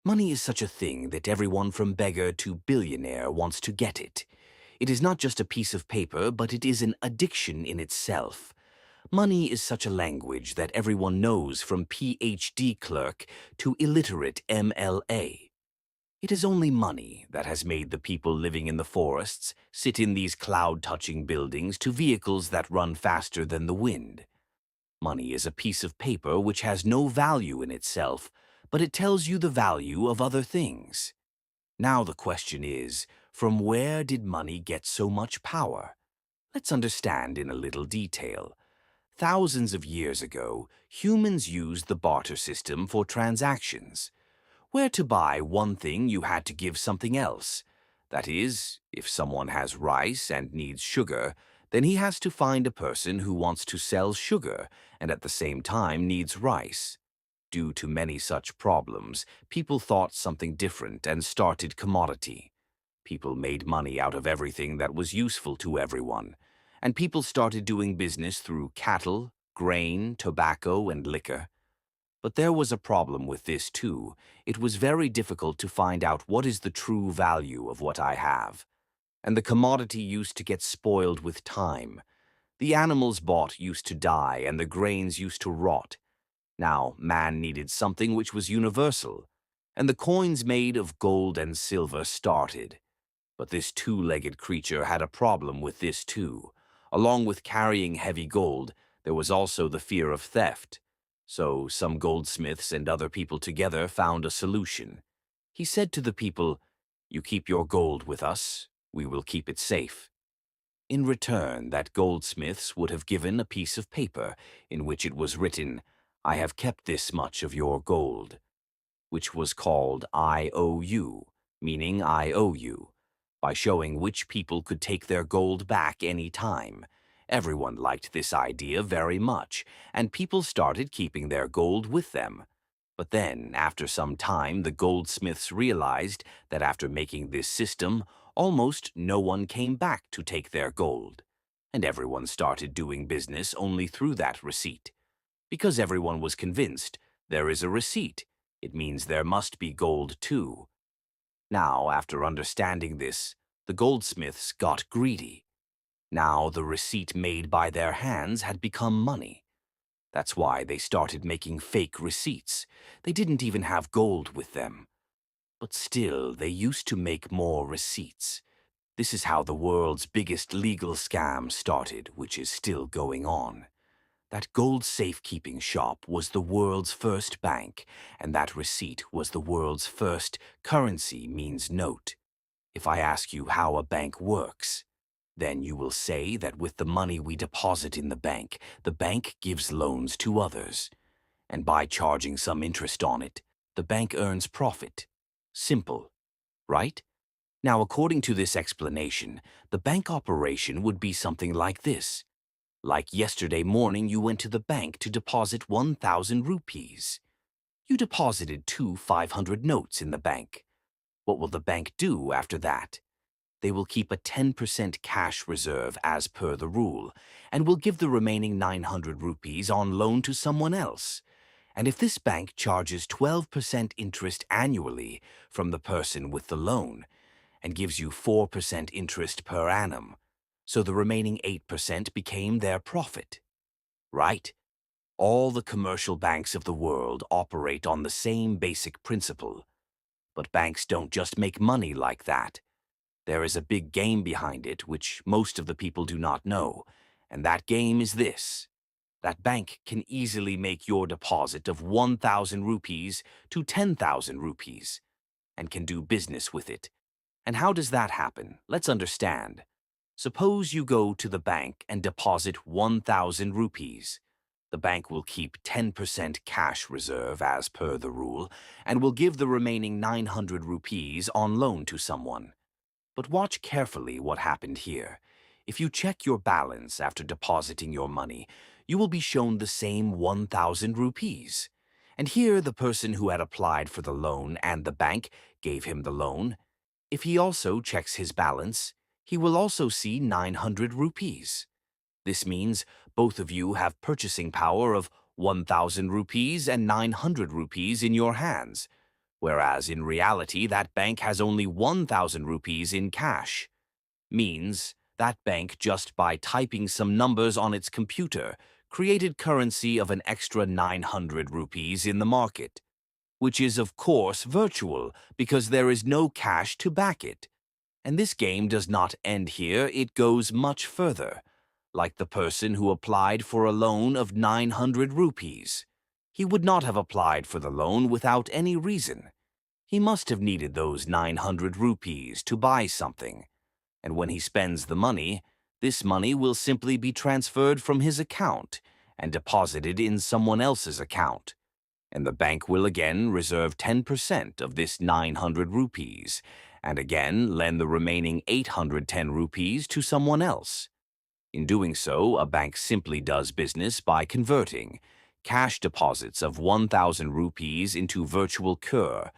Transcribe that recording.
Money is such a thing that everyone from beggar to billionaire wants to get it. It is not just a piece of paper, but it is an addiction in itself. Money is such a language that everyone knows from PhD clerk to illiterate MLA. It is only money that has made the people living in the forests sit in these cloud-touching buildings to vehicles that run faster than the wind. Money is a piece of paper which has no value in itself, but it tells you the value of other things. Now the question is, from where did money get so much power? Let's understand in a little detail. Thousands of years ago, humans used the barter system for transactions. Where to buy one thing, you had to give something else. That is, if someone has rice and needs sugar, then he has to find a person who wants to sell sugar and at the same time needs rice. Due to many such problems, people thought something different and started commodity. People made money out of everything that was useful to everyone, and people started doing business through cattle, grain, tobacco, and liquor. But there was a problem with this too. It was very difficult to find out what is the true value of what I have. And the commodity used to get spoiled with time. The animals bought used to die and the grains used to rot. Now, man needed something which was universal, and the coins made of gold and silver started. But this two-legged creature had a problem with this too. Along with carrying heavy gold, there was also the fear of theft. So some goldsmiths and other people together found a solution. He said to the people, "You keep your gold with us, we will keep it safe." In return, that goldsmiths would have given a piece of paper in which it was written, "I have kept this much of your gold," which was called IOU, meaning I owe you, by showing which people could take their gold back any time. Everyone liked this idea very much, and people started keeping their gold with them. But then, after some time, the goldsmiths realized that after making this system, almost no one came back to take their gold, and everyone started doing business only through that receipt. Because everyone was convinced, there is a receipt, it means there must be gold too. Now, after understanding this, the goldsmiths got greedy. Now the receipt made by their hands had become money. That's why they started making fake receipts. They didn't even have gold with them. But still, they used to make more receipts. This is how the world's biggest legal scam started, which is still going on. That gold safekeeping shop was the world's first bank, and that receipt was the world's first currency means note. If I ask you how a bank works, then you will say that with the money we deposit in the bank gives loans to others. And by charging some interest on it, the bank earns profit. Simple, right? Now, according to this explanation, the bank operation would be something like this. Like yesterday morning, you went to the bank to deposit 1,000 rupees. You deposited two 500 notes in the bank. What will the bank do after that? They will keep a 10% cash reserve as per the rule, and will give the remaining 900 rupees on loan to someone else. And if this bank charges 12% interest annually from the person with the loan, and gives you 4% interest per annum, so the remaining 8% became their profit. Right? All the commercial banks of the world operate on the same basic principle. But banks don't just make money like that. There is a big game behind it which most of the people do not know, and that game is this. That bank can easily make your deposit of 1,000 rupees to 10,000 rupees, and can do business with it. And how does that happen? Let's understand. Suppose you go to the bank and deposit 1,000 rupees. The bank will keep 10% cash reserve as per the rule, and will give the remaining 900 rupees on loan to someone. But watch carefully what happened here. If you check your balance after depositing your money, you will be shown the same 1,000 rupees. And here the person who had applied for the loan and the bank gave him the loan. If he also checks his balance, he will also see 900 rupees. This means both of you have purchasing power of 1,000 rupees and 900 rupees in your hands. whereas in reality that bank has only 1,000 rupees in cash. Means that bank, just by typing some numbers on its computer, created currency of an extra 900 rupees in the market, which is of course virtual because there is no cash to back it. And this game does not end here, it goes much further. Like the person who applied for a loan of 900 rupees. He would not have applied for the loan without any reason. He must have needed those 900 rupees to buy something. And when he spends the money, this money will simply be transferred from his account and deposited in someone else's account. And the bank will again reserve 10% of this 900 rupees and again lend the remaining 810 rupees to someone else. In doing so, a bank simply does business by converting cash deposits of 1,000 rupees into virtual kur